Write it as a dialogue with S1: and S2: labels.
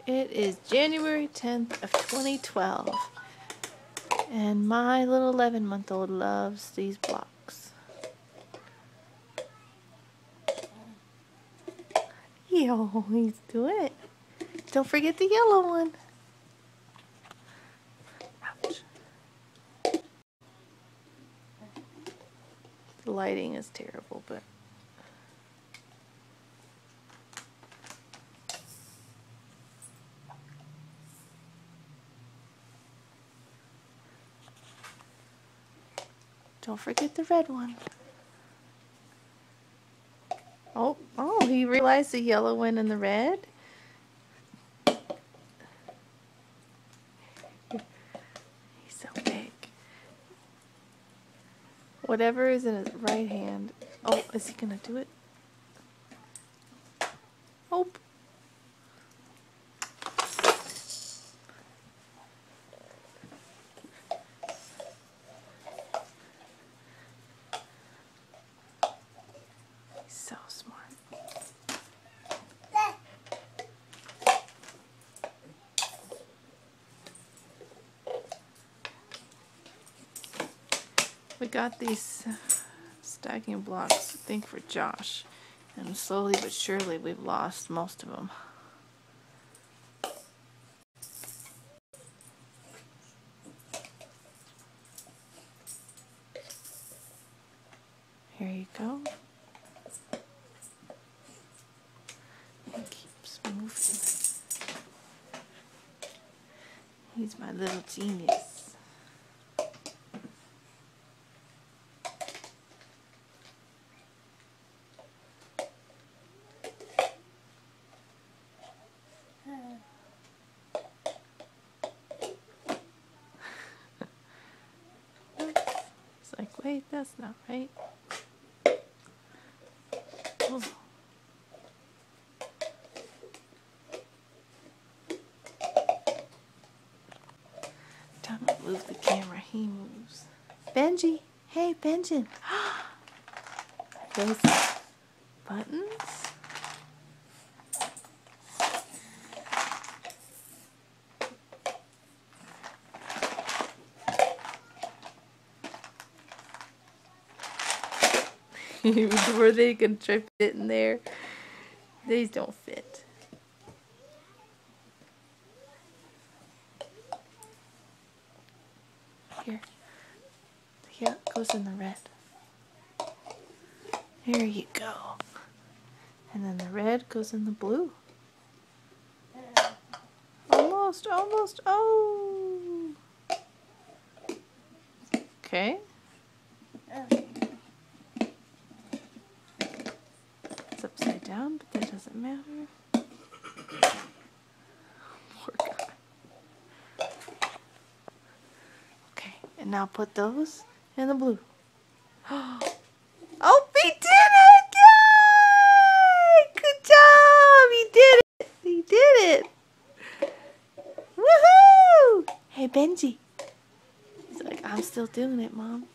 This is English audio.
S1: It is January 10th of 2012, and my little 11-month-old loves these blocks. Yo, he's doing it. Don't forget the yellow one. Ouch. The lighting is terrible, but don't forget the red one. Oh, he realized the yellow one and the red. He's so big. Whatever is in his right hand. Oh, is he gonna do it? Oh. He's so smart. We got these stacking blocks, I think, for Josh, and slowly but surely we've lost most of them. Here you go. He keeps moving. He's my little genius. It's like, wait, that's not right. Oh. Time to move the camera, he moves. Benji! Hey, Benji! Those buttons? Were they gonna try to fit in there? These don't fit. Here it goes in the red. Here you go. And then the red goes in the blue. Almost, almost, oh! Okay. It's upside down, but that doesn't matter. Poor guy. Okay, and now put those in the blue. Oh, he did it! Yay! Good job! He did it! He did it! Woohoo! Hey, Benji. He's like, I'm still doing it, Mom.